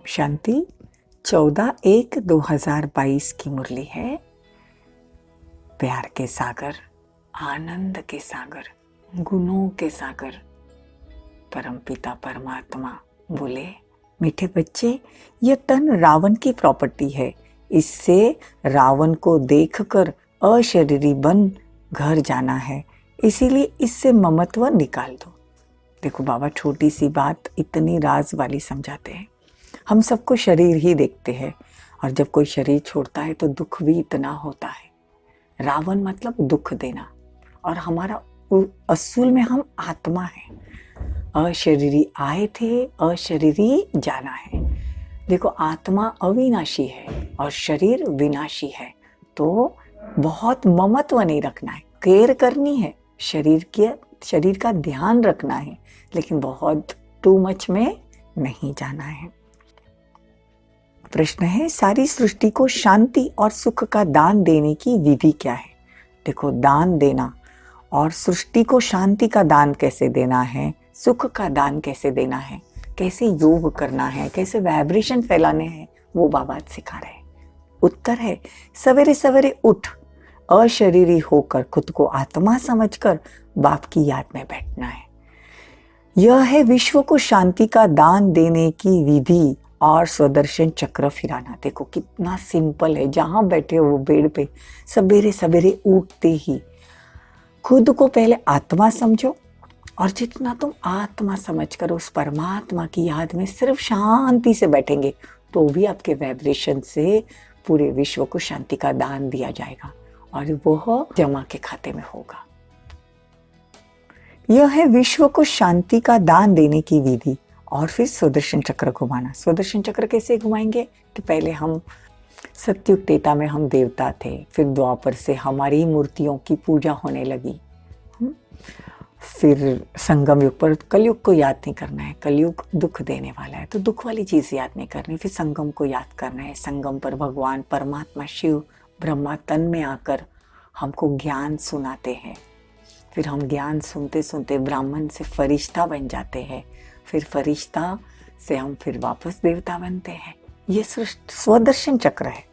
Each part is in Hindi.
शांति 14/1/2022 की मुरली है। प्यार के सागर, आनंद के सागर, गुणों के सागर परमपिता परमात्मा बोले, मीठे बच्चे, यह तन रावण की प्रॉपर्टी है। इससे रावण को देखकर अशरीरी बन घर जाना है, इसीलिए इससे ममत्व निकाल दो। देखो बाबा छोटी सी बात इतनी राज वाली समझाते हैं। हम सबको शरीर ही देखते हैं और जब कोई शरीर छोड़ता है तो दुख भी इतना होता है। रावण मतलब दुख देना और हमारा असूल में हम आत्मा है। अशरीरी आए थे, अशरीरी जाना है। देखो आत्मा अविनाशी है और शरीर विनाशी है, तो बहुत ममत्व नहीं रखना है, केयर करनी है, शरीर का ध्यान रखना है, लेकिन बहुत टू मच में नहीं जाना है। प्रश्न है, सारी सृष्टि को शांति और सुख का दान देने की विधि क्या है? देखो, दान देना और सृष्टि को शांति का दान कैसे देना है, सुख का दान कैसे देना है, कैसे योग करना है, कैसे वाइब्रेशन फैलाने हैं, वो बाबा सिखा रहे हैं। उत्तर है, सवेरे सवेरे उठ अशरीरी होकर खुद को आत्मा समझकर बाप की याद में बैठना है। यह है विश्व को शांति का दान देने की विधि और स्वदर्शन चक्र फिराना। देखो कितना सिंपल है। जहां बैठे हो बेड पे सवेरे सवेरे उठते ही खुद को पहले आत्मा समझो और जितना तुम आत्मा समझकर उस परमात्मा की याद में सिर्फ शांति से बैठेंगे तो भी आपके वाइब्रेशन से पूरे विश्व को शांति का दान दिया जाएगा और वह जमा के खाते में होगा। यह है विश्व को शांति का दान देने की विधि और फिर सुदर्शन चक्र घुमाना। सुदर्शन चक्र कैसे घुमाएंगे कि पहले हम सत्युग त्रेता में हम देवता थे, फिर द्वापर से हमारी मूर्तियों की पूजा होने लगी, फिर संगम युग पर कलयुग को याद नहीं करना है, कलयुग दुख देने वाला है तो दुख वाली चीज याद नहीं करनी, फिर संगम को याद करना है। संगम पर भगवान परमात्मा शिव ब्रह्मा तन में आकर हमको ज्ञान सुनाते हैं, फिर हम ज्ञान सुनते सुनते ब्राह्मण से फरिश्ता बन जाते हैं, फिर फरिश्ता से हम फिर वापस देवता बनते हैं। ये स्वदर्शन चक्र है।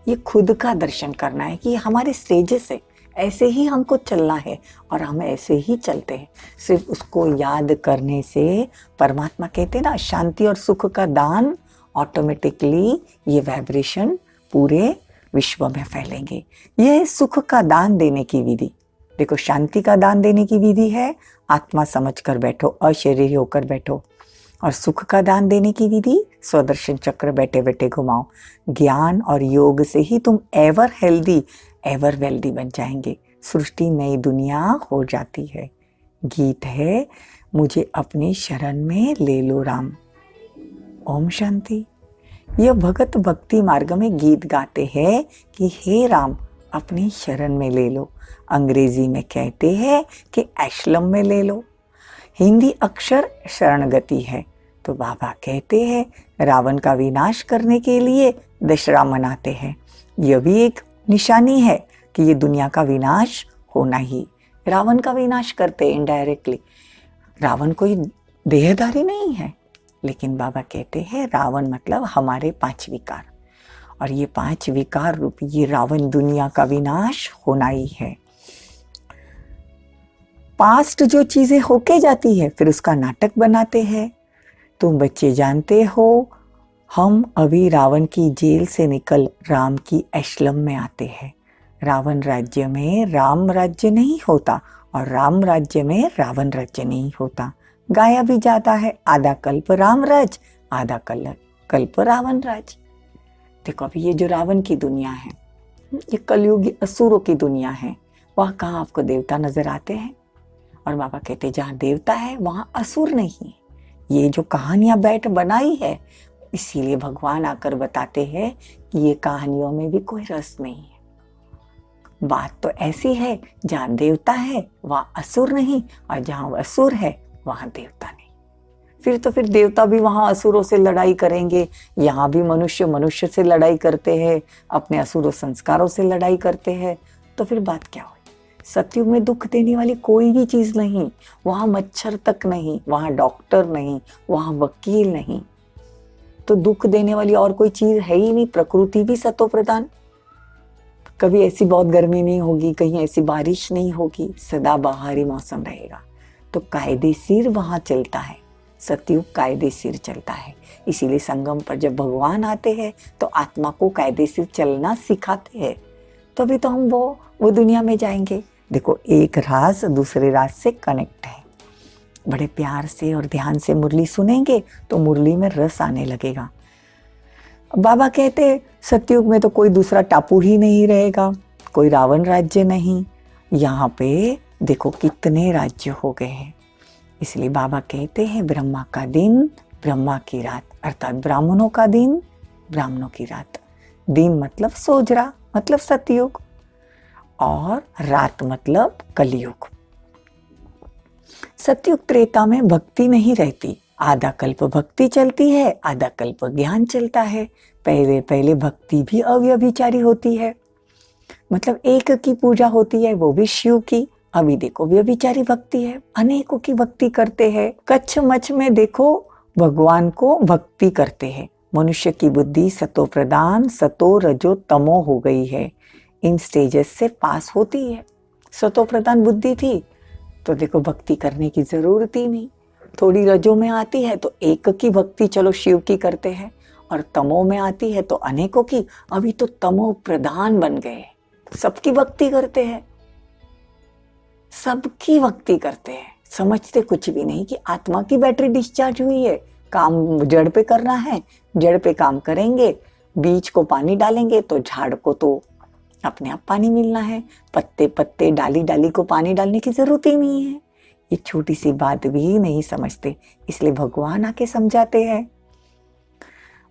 ये खुद का दर्शन करना है कि हमारे स्टेजेस है, ऐसे ही हमको चलना है और हम ऐसे ही चलते हैं। सिर्फ उसको याद करने से परमात्मा कहते हैं ना, शांति और सुख का दान ऑटोमेटिकली ये वाइब्रेशन पूरे विश्व में फैलेंगे। यह है सुख का दान देने की विधि। देखो, शांति का दान देने की विधि है आत्मा समझकर बैठो, अशरीरी होकर बैठो, और सुख का दान देने की विधि स्वदर्शन चक्र बैठे बैठे घुमाओ। ज्ञान और योग से ही तुम एवर हेल्दी एवर वेल्दी बन जाएंगे। सृष्टि नई दुनिया हो जाती है। गीत है, मुझे अपनी शरण में ले लो राम। ओम शांति। यह भगत भक्ति मार्ग में गीत गाते हैं कि हे राम अपनी शरण में ले लो। अंग्रेजी में कहते हैं कि एशलम में ले लो। हिंदी अक्षर शरणगति है, तो बाबा कहते हैं रावण का विनाश करने के लिए दशहरा मनाते हैं। यह भी एक निशानी है कि ये दुनिया का विनाश होना ही। रावण का विनाश करते हैं इनडायरेक्टली। रावण कोई देहधारी नहीं है, लेकिन बाबा कहते हैं रावण मतलब हमारे 5 विकार, और ये 5 विकार रूपी ये रावण दुनिया का विनाश होना ही है। पास्ट जो चीजें होके जाती है फिर उसका नाटक बनाते हैं। तुम बच्चे जानते हो, हम अभी रावण की जेल से निकल राम की एशलम में आते हैं। रावण राज्य में राम राज्य नहीं होता और राम राज्य में रावण राज्य नहीं होता। गाया भी जाता है, आधा कल्प राम राज, आधा कल्प रावण राज। देखो अभी ये जो रावण की दुनिया है, ये कलयुगी असुरों की दुनिया है। वहाँ कहाँ आपको देवता नजर आते हैं? और बाबा कहते जहाँ देवता है वहाँ असुर नहीं। ये जो कहानियां बैठ बनाई है, इसीलिए भगवान आकर बताते हैं कि ये कहानियों में भी कोई रस नहीं है। बात तो ऐसी है, जहाँ देवता है वहाँ असुर नहीं, और जहाँ असुर है वहाँ देवता नहीं। फिर देवता भी वहाँ असुरों से लड़ाई करेंगे, यहाँ भी मनुष्य से लड़ाई करते हैं, अपने असुरों संस्कारों से लड़ाई करते हैं, तो फिर बात क्या हुई? सतयुग में दुख देने वाली कोई भी चीज नहीं, वहां मच्छर तक नहीं, वहां डॉक्टर नहीं, वहां वकील नहीं, तो दुख देने वाली और कोई चीज है ही नहीं। प्रकृति भी सतो प्रधान, कभी ऐसी बहुत गर्मी नहीं होगी, कहीं ऐसी बारिश नहीं होगी, सदा बहारी मौसम रहेगा। तो कायदेशीर वहां चलता है, सतयुग कायदेशीर चलता है। इसीलिए संगम पर जब भगवान आते हैं तो आत्मा को कायदेशीर चलना सिखाते हैं, तभी तो हम वो दुनिया में जाएंगे। देखो, एक राज दूसरे राज से कनेक्ट है। बड़े प्यार से और ध्यान से मुरली सुनेंगे तो मुरली में रस आने लगेगा। बाबा कहते सतयुग में तो कोई दूसरा टापू ही नहीं रहेगा, कोई रावण राज्य नहीं। यहाँ पे देखो कितने राज्य हो गए हैं। इसलिए बाबा कहते हैं ब्रह्मा का दिन ब्रह्मा की रात, अर्थात ब्राह्मणों का दिन ब्राह्मणों की रात। दिन मतलब सोजरा मतलब सतयुग, और रात मतलब कलयुग। सतयुग त्रेता में भक्ति नहीं रहती, आधा कल्प भक्ति चलती है, आधा कल्प ज्ञान चलता है। पहले पहले भक्ति भी अव्यभिचारी होती है, मतलब एक की पूजा होती है, वो भी शिव की। अभी देखो व्यभिचारी भक्ति है, अनेकों की भक्ति करते हैं। कच्छ मच्छ में देखो भगवान को भक्ति करते हैं। मनुष्य की बुद्धि सतो प्रधान सतो रजो तमो हो गई है, इन स्टेजेस से पास होती है। सतो प्रधान बुद्धि थी तो देखो भक्ति करने की जरूरत ही नहीं। थोड़ी रजो में आती है तो एक की भक्ति चलो शिव की करते हैं, और तमो में आती है तो अनेकों की। अभी तो तमो प्रधान बन गए, सबकी भक्ति करते हैं, सबकी भक्ति करते हैं। समझते कुछ भी नहीं कि आत्मा की बैटरी डिस्चार्ज हुई है, काम जड़ पे करना है, जड़ पे काम करेंगे। बीज को पानी डालेंगे तो झाड़ को तो अपने आप पानी मिलना है, पत्ते पत्ते डाली डाली को पानी डालने की जरूरत ही नहीं है। ये छोटी सी बात भी नहीं समझते, इसलिए भगवान आके समझाते हैं।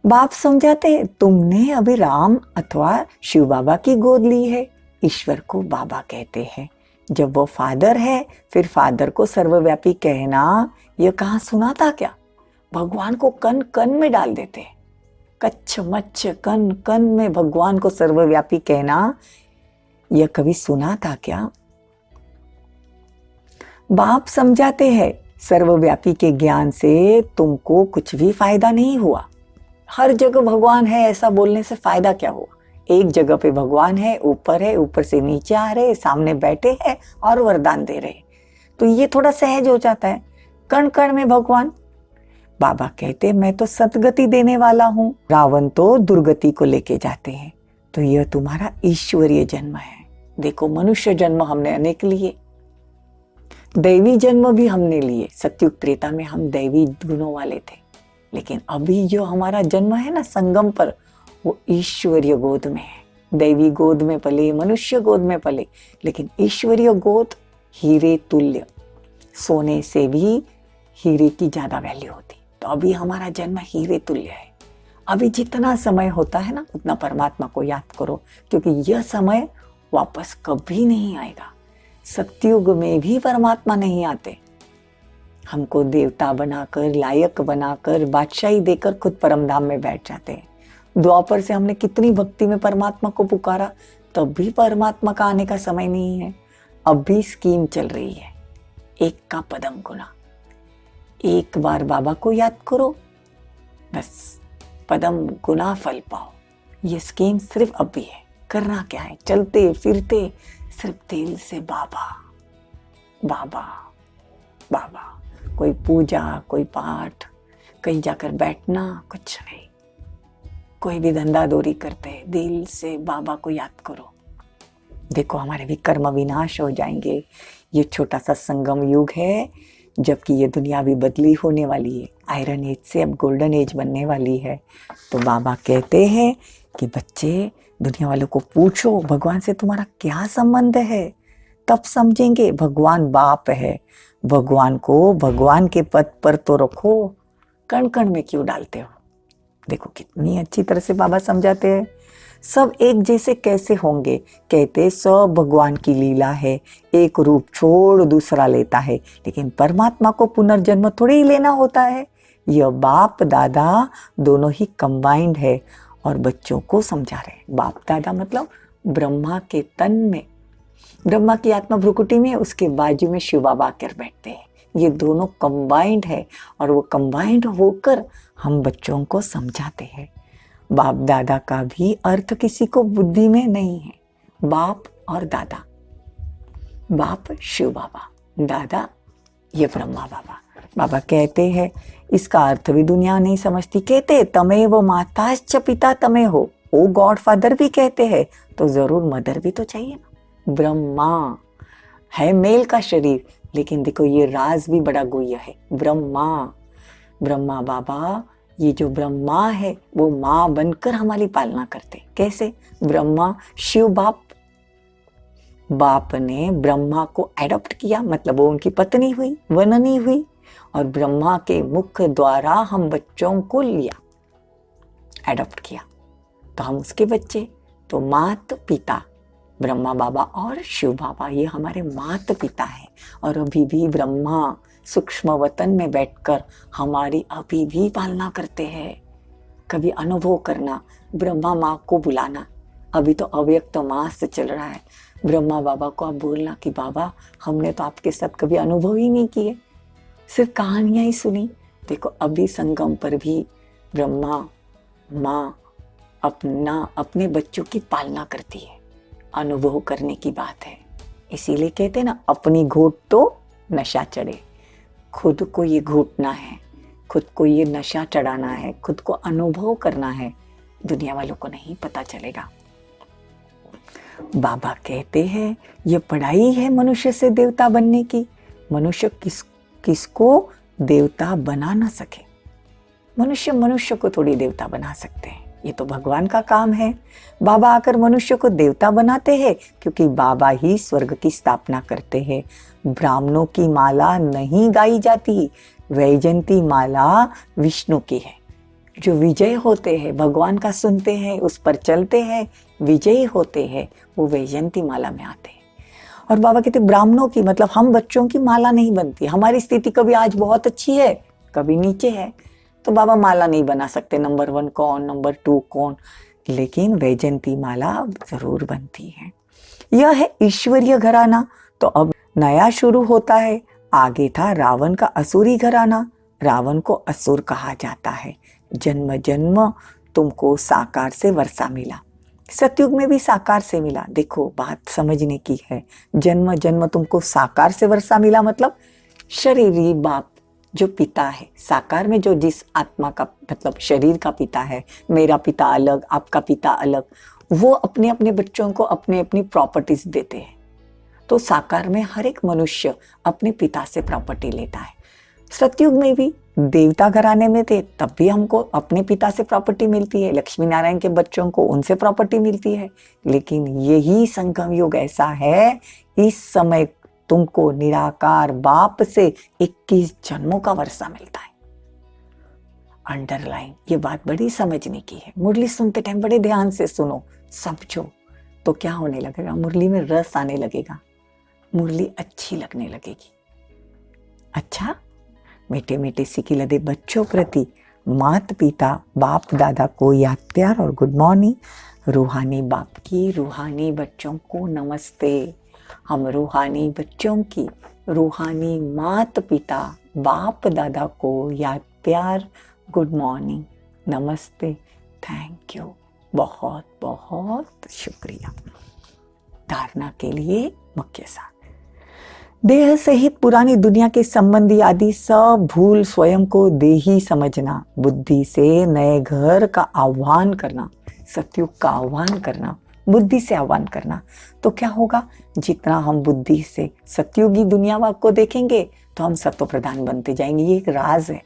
बाप समझाते हैं तुमने अभी राम अथवा शिव बाबा की गोद ली है। ईश्वर को बाबा कहते हैं। जब वो फादर है फिर फादर को सर्वव्यापी कहना ये कहाँ सुना था क्या? भगवान को कन कन में डाल देते, कच्छ मच्छ कन कन में भगवान को सर्वव्यापी कहना यह कभी सुना था क्या? बाप समझाते हैं सर्वव्यापी के ज्ञान से तुमको कुछ भी फायदा नहीं हुआ। हर जगह भगवान है ऐसा बोलने से फायदा क्या हुआ? एक जगह पे भगवान है, ऊपर से नीचे आ रहे, सामने बैठे हैं और वरदान दे रहे, तो ये थोड़ा सहज हो जाता है। कण कण में भगवान। बाबा कहते मैं तो सतगति देने वाला हूँ, रावण तो दुर्गति को लेके जाते हैं। तो यह तुम्हारा ईश्वरीय जन्म है। देखो मनुष्य जन्म हमने अनेक लिए, दैवी जन्म भी हमने लिए। सतयुग त्रेता में हम दैवी गुणों वाले थे, लेकिन अभी जो हमारा जन्म है ना संगम पर, वो ईश्वरीय गोद में है। दैवी गोद में पले, मनुष्य गोद में पले, लेकिन ईश्वरीय गोद हीरे तुल्य, सोने से भी हीरे की ज्यादा वैल्यू होती। तो अभी हमारा जन्म हीरे तुल्य है। अभी जितना समय होता है ना उतना परमात्मा को याद करो, क्योंकि यह समय वापस कभी नहीं आएगा। सतयुग में भी परमात्मा नहीं आते, हमको देवता बनाकर, लायक बनाकर, बादशाही देकर खुद परमधाम में बैठ जाते हैं। द्वापर से हमने कितनी भक्ति में परमात्मा को पुकारा, तब भी परमात्मा का आने का समय नहीं है। अब भी स्कीम चल रही है, एक का पदम गुना। एक बार बाबा को याद करो, बस पदम गुना फल पाओ। ये स्कीम सिर्फ अब भी है। करना क्या है? चलते फिरते सिर्फ दिल से बाबा बाबा बाबा। कोई पूजा, कोई पाठ, कहीं जाकर बैठना, कुछ नहीं। कोई भी धंधा दौरी करते, दिल से बाबा को याद करो। देखो हमारे भी कर्म विनाश हो जाएंगे। ये छोटा सा संगम युग है, जबकि ये दुनिया भी बदली होने वाली है। आयरन एज से अब गोल्डन एज बनने वाली है। तो बाबा कहते हैं कि बच्चे, दुनिया वालों को पूछो भगवान से तुम्हारा क्या संबंध है, तब समझेंगे भगवान बाप है। भगवान को भगवान के पद पर तो रखो, कण कण में क्यों डालते हो? देखो कितनी अच्छी तरह से बाबा समझाते हैं। सब एक जैसे कैसे होंगे? कहते सब भगवान की लीला है, एक रूप छोड़ दूसरा लेता है, लेकिन परमात्मा को पुनर्जन्म थोड़ी ही लेना होता है। यह बाप दादा दोनों ही कंबाइंड है और बच्चों को समझा रहे। बाप दादा मतलब ब्रह्मा के तन में, ब्रह्मा की आत्मा भ्रुकुटी में, उसके बाजू में शिव बाबा आकर बैठते हैं। ये दोनों कंबाइंड है और वो कंबाइंड होकर हम बच्चों को समझाते हैं। बाप दादा का भी अर्थ किसी को बुद्धि में नहीं है। बाप और दादा, बाप शिव बाबा, दादा ये ब्रह्मा बाबा। बाबा कहते हैं इसका अर्थ भी दुनिया नहीं समझती। कहते तमेव माताश्च पिता तमे हो, ओ गॉड फादर भी कहते हैं तो जरूर मदर भी तो चाहिए ना। ब्रह्मा है मेल का शरीर, लेकिन देखो ये राज भी बड़ा गुह्य है। ब्रह्मा बाबा, ये जो ब्रह्मा है वो माँ बनकर हमारी पालना करते। कैसे? ब्रह्मा शिव बाप ने ब्रह्मा को एडॉप्ट किया, मतलब वो उनकी पत्नी हुई, वननी हुई, और ब्रह्मा के मुख द्वारा हम बच्चों को लिया, एडॉप्ट किया, तो हम उसके बच्चे। तो मात पिता ब्रह्मा बाबा और शिव बाबा ये हमारे मात पिता हैं। और अभी भी ब्रह्मा सूक्ष्म वतन में बैठकर हमारी अभी भी पालना करते हैं। कभी अनुभव करना, ब्रह्मा माँ को बुलाना। अभी तो अव्यक्त मास चल रहा है, ब्रह्मा बाबा को आप बोलना कि बाबा हमने तो आपके साथ कभी अनुभव ही नहीं किए, सिर्फ कहानियां ही सुनी। देखो अभी संगम पर भी ब्रह्मा माँ अपने बच्चों की पालना करती है। अनुभव करने की बात है। इसीलिए कहते हैं ना, अपनी घूट तो नशा चढ़े। खुद को ये घूटना है, खुद को ये नशा चढ़ाना है, खुद को अनुभव करना है, दुनिया वालों को नहीं पता चलेगा। बाबा कहते हैं ये पढ़ाई है मनुष्य से देवता बनने की। मनुष्य किसको देवता बना ना सके। मनुष्य को थोड़ी देवता बना सकते हैं, ये तो भगवान का काम है। बाबा आकर मनुष्य को देवता बनाते हैं, क्योंकि बाबा ही स्वर्ग की स्थापना करते हैं। ब्राह्मणों की माला नहीं गाई जाती, वैजयंती माला विष्णु की है। जो विजय होते हैं, भगवान का सुनते हैं, उस पर चलते हैं, विजयी होते हैं, वो वैजयंती माला में आते हैं। और बाबा कहते ब्राह्मणों की, मतलब हम बच्चों की माला नहीं बनती। हमारी स्थिति कभी आज बहुत अच्छी है, कभी नीचे है, तो बाबा माला नहीं बना सकते। नंबर 1 कौन, नंबर 2 कौन, लेकिन वैजयंती माला जरूर बनती है। यह है ईश्वरीय घराना। तो अब नया शुरू होता है। आगे था रावण का असुरी घराना। रावण को असुर कहा जाता है। जन्म जन्म तुमको साकार से वर्षा मिला, सतयुग में भी साकार से मिला। देखो बात समझने की है। जन्म जन्म तुमको साकार से वर्षा मिला, मतलब शरीरी बाप जो पिता है, साकार में जो जिस आत्मा का मतलब शरीर का पिता है, मेरा पिता अलग, आपका पिता अलग, वो अपने अपने बच्चों को अपने अपनी प्रॉपर्टीज देते हैं। तो साकार में हर एक मनुष्य अपने पिता से प्रॉपर्टी लेता है। सतयुग में भी देवता घराने में थे, तब भी हमको अपने पिता से प्रॉपर्टी मिलती है। लक्ष्मी नारायण के बच्चों को उनसे प्रॉपर्टी मिलती है। लेकिन यही संगम युग ऐसा है, इस समय तुमको निराकार बाप से 21 जन्मों का वर्षा मिलता है। अंडरलाइन, ये बात बड़ी समझने की है। मुरली सुनते टाइम बड़े ध्यान से सुनो, समझो, तो क्या होने लगेगा? मुरली में रस आने लगेगा, मुरली अच्छी लगने लगेगी। अच्छा, मीठे मीठे सिकी लदे बच्चों प्रति माता पिता बाप दादा को याद प्यार और गुड मॉर्निंग। रूहानी बाप की रूहानी बच्चों को नमस्ते। हम रूहानी बच्चों की रूहानी माता पिता बाप दादा को याद प्यार गुड मॉर्निंग, नमस्ते, थैंक यू, बहुत बहुत शुक्रिया। धारणा के लिए मुख्य सार, देह सहित पुरानी दुनिया के संबंधी आदि सब भूल स्वयं को देही समझना, बुद्धि से नए घर का आह्वान करना, सतयुग का आह्वान करना, बुद्धि से आह्वान करना। तो क्या होगा? जितना हम बुद्धि से सतयुगी दुनिया को देखेंगे तो हम सत्व प्रधान बनते जाएंगे। ये एक राज है।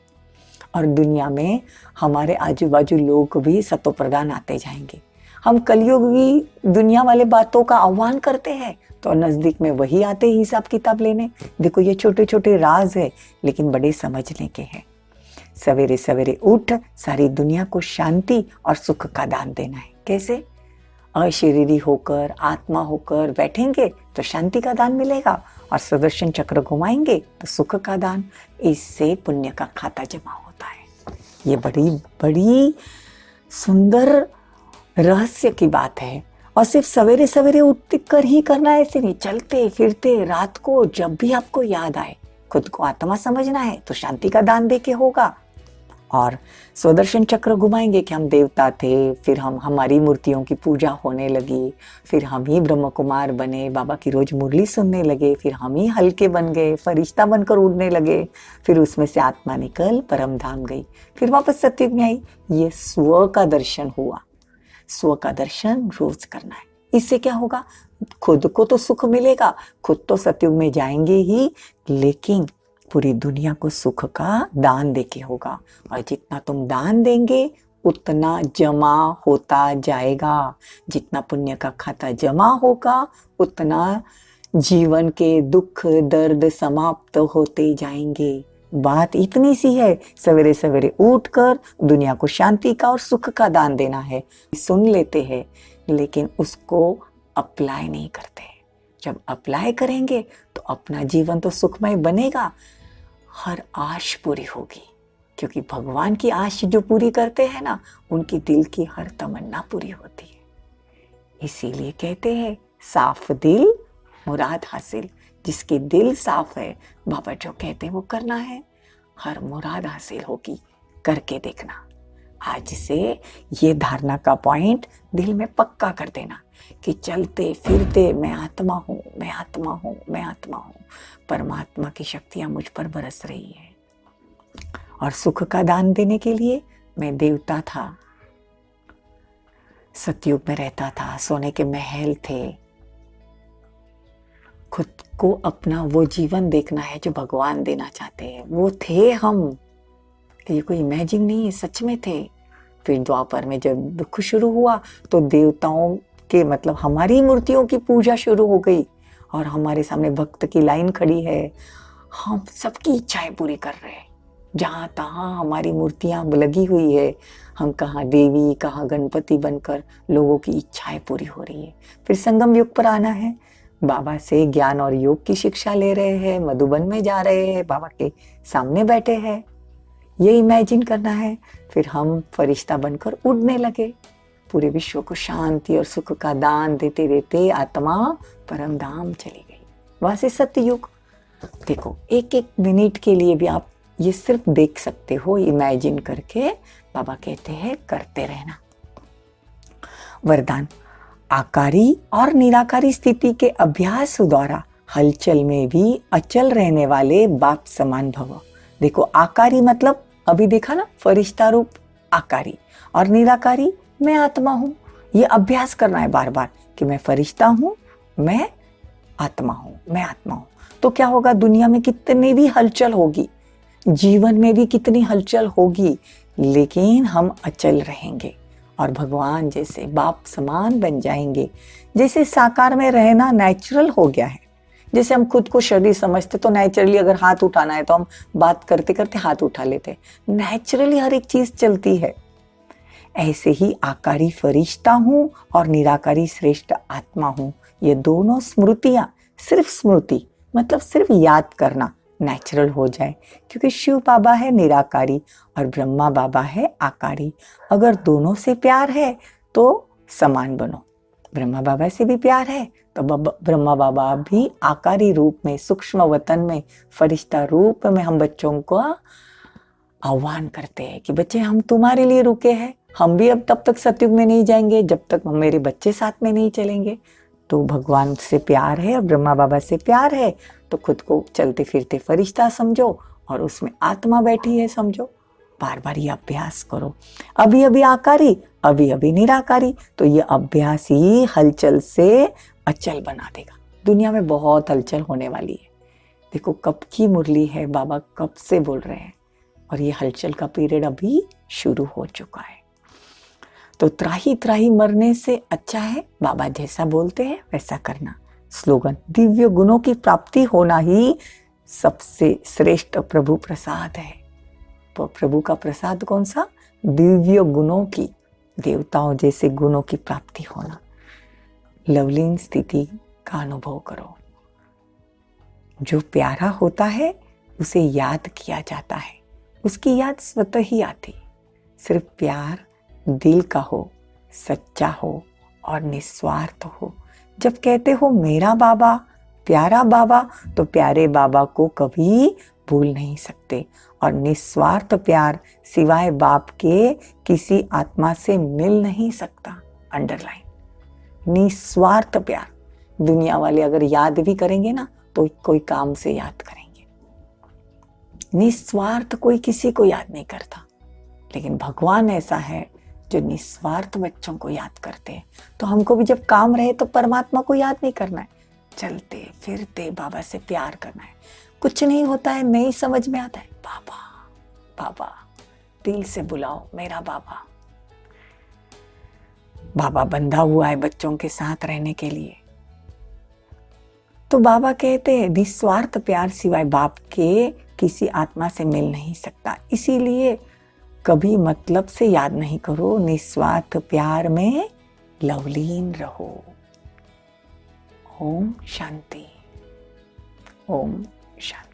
और दुनिया में हमारे आजू बाजू लोग भी सत्व प्रधान आते जाएंगे। हम कलयुगी दुनिया वाले बातों का आह्वान करते हैं तो नजदीक में वही आते ही हिसाब किताब लेने। देखो ये छोटे छोटे राज है, लेकिन बड़े समझने के हैं। सवेरे सवेरे उठ सारी दुनिया को शांति और सुख का दान देना है। कैसे? अशरीरी होकर आत्मा होकर बैठेंगे तो शांति का दान मिलेगा, और सुदर्शन चक्र घुमाएंगे तो सुख का दान। इससे पुण्य का खाता जमा होता है। ये बड़ी बड़ी सुंदर रहस्य की बात है। और सिर्फ सवेरे सवेरे उठ कर ही करना है ऐसे नहीं, चलते फिरते रात को जब भी आपको याद आए खुद को आत्मा समझना है तो शांति का दान दे के होगा। और स्वदर्शन चक्र घुमाएंगे कि हम देवता थे, फिर हमारी मूर्तियों की पूजा होने लगी, फिर हम ही ब्रह्म कुमार बने, बाबा की रोज मुरली सुनने लगे, फिर हम ही हल्के बन गए, फरिश्ता बनकर उड़ने लगे, फिर उसमें से आत्मा निकल परम धाम गई, फिर वापस सतयुग में आई। ये स्व का दर्शन हुआ। स्व का दर्शन रोज करना है। इससे क्या होगा? खुद को तो सुख मिलेगा, खुद तो सतयुग में जाएंगे ही, लेकिन पूरी दुनिया को सुख का दान देके होगा। और जितना तुम दान देंगे उतना जमा होता जाएगा। जितना पुण्य का खाता जमा होगा उतना जीवन के दुख दर्द समाप्त होते जाएंगे। बात इतनी सी है, सवेरे सवेरे उठकर दुनिया को शांति का और सुख का दान देना है। सुन लेते हैं लेकिन उसको अप्लाई नहीं करते। जब अप्लाई करेंगे तो अपना जीवन तो सुखमय बनेगा, हर आश पूरी होगी। क्योंकि भगवान की आश जो पूरी करते हैं ना, उनकी दिल की हर तमन्ना पूरी होती है। इसीलिए कहते हैं साफ दिल मुराद हासिल। जिसकी दिल साफ है, बाबा जो कहते हैं वो करना है, हर मुराद हासिल होगी। करके देखना। आज से ये धारणा का पॉइंट दिल में पक्का कर देना कि चलते फिरते मैं आत्मा हूँ, मैं आत्मा हूँ, मैं आत्मा हूँ। परमात्मा की शक्तियाँ मुझ पर बरस रही है। और सुख का दान देने के लिए मैं देवता था, सतयुग में रहता था, सोने के महल थे। खुद को अपना वो जीवन देखना है जो भगवान देना चाहते हैं। वो थे हम, ये कोई इमेजिन नहीं है, सच में थे। फिर द्वापर में जब दुख शुरू हुआ तो देवताओं के मतलब हमारी मूर्तियों की पूजा शुरू हो गई और हमारे सामने भक्त की लाइन खड़ी है। हम सबकी इच्छाएं पूरी कर रहे हैं। जहाँ तहाँ हमारी मूर्तियां लगी हुई है। हम कहाँ देवी, कहाँ गणपति बनकर लोगों की इच्छाएं पूरी हो रही है। फिर संगम युग पर आना है, बाबा से ज्ञान और योग की शिक्षा ले रहे हैं, मधुबन में जा रहे हैं, बाबा के सामने बैठे हैं, ये इमेजिन करना है। फिर हम फरिश्ता बनकर उड़ने लगे, पूरे विश्व को शांति और सुख का दान देते देते आत्मा परम धाम चली गई। वहां से सतयुग। देखो, एक एक मिनट के लिए भी आप ये सिर्फ देख सकते हो इमेजिन करके। बाबा कहते हैं करते रहना। वरदान, आकारी और निराकारी स्थिति के अभ्यास द्वारा हलचल में भी अचल रहने वाले बाप समान भव। देखो, आकारी मतलब अभी देखा ना, फरिश्ता रूप आकारी, और निराकारी मैं आत्मा हूं। ये अभ्यास करना है बार बार कि मैं फरिश्ता हूं, मैं आत्मा हूं, मैं आत्मा हूं। तो क्या होगा, दुनिया में कितनी भी हलचल होगी, जीवन में भी कितनी हलचल होगी, लेकिन हम अचल रहेंगे और भगवान जैसे बाप समान बन जाएंगे। जैसे साकार में रहना नेचुरल हो गया है। जैसे हम खुद को शरीर समझते तो नेचुरली अगर हाथ उठाना है तो हम बात करते करते हाथ उठा लेते, नेचुरली हर एक चीज चलती है। ऐसे ही आकारी फरिश्ता हूं और निराकारी श्रेष्ठ आत्मा हूं। ये दोनों स्मृतियां, सिर्फ स्मृति मतलब सिर्फ याद करना नेचुरल हो जाए। क्योंकि शिव बाबा है निराकारी और ब्रह्मा बाबा है आकारी। अगर दोनों से प्यार है तो समान बनो। ब्रह्मा बाबा से भी प्यार है तो ब्रह्मा बाबा भी आकारी रूप में, सूक्ष्म वतन में, फरिश्ता रूप में हम बच्चों को आह्वान करते हैं कि बच्चे हम तुम्हारे लिए रुके हैं। हम भी अब तब तक सतयुग में नहीं जाएंगे जब तक मेरे बच्चे साथ में नहीं चलेंगे। तो भगवान से प्यार है और ब्रह्मा बाबा से प्यार है तो खुद को चलते फिरते फरिश्ता समझो और उसमें आत्मा बैठी है समझो। बार बार ये अभ्यास करो। अभी अभी आकारी, अभी अभी निराकारी। तो ये अभ्यास ही हलचल से अचल बना देगा। दुनिया में बहुत हलचल होने वाली है। देखो कब की मुरली है, बाबा कब से बोल रहे हैं और ये हलचल का पीरियड अभी शुरू हो चुका है। तो त्राही त्राही मरने से अच्छा है बाबा जैसा बोलते हैं वैसा करना। स्लोगन, दिव्य गुणों की प्राप्ति होना ही सबसे श्रेष्ठ प्रभु प्रसाद है। तो प्रभु का प्रसाद कौन सा? दिव्य गुणों की, देवताओं जैसे गुणों की प्राप्ति होना। लवलीन स्थिति का अनुभव करो। जो प्यारा होता है उसे याद किया जाता है, उसकी याद स्वतः ही आती। सिर्फ प्यार दिल का हो, सच्चा हो और निस्वार्थ हो। जब कहते हो मेरा बाबा प्यारा बाबा, तो प्यारे बाबा को कभी भूल नहीं सकते। और निस्वार्थ प्यार सिवाय बाप के किसी आत्मा से मिल नहीं सकता। अंडरलाइन, निस्वार्थ प्यार। दुनिया वाले अगर याद भी करेंगे ना तो कोई काम से याद करेंगे, निस्वार्थ कोई किसी को याद नहीं करता। लेकिन भगवान ऐसा है जो निस्वार्थ बच्चों को याद करते हैं। तो हमको भी जब काम रहे तो परमात्मा को याद नहीं करना है, चलते फिरते बाबा से प्यार करना है। कुछ नहीं होता है, नहीं समझ में आता है, बाबा बाबा दिल से बुलाओ, मेरा बाबा। बाबा बंधा हुआ है बच्चों के साथ रहने के लिए। तो बाबा कहते हैं निस्वार्थ प्यार सिवाय बाप के किसी आत्मा से मिल नहीं सकता। इसीलिए कभी मतलब से याद नहीं करो, निस्वार्थ प्यार में लवलीन रहो। ओम शांति, ओम शांति।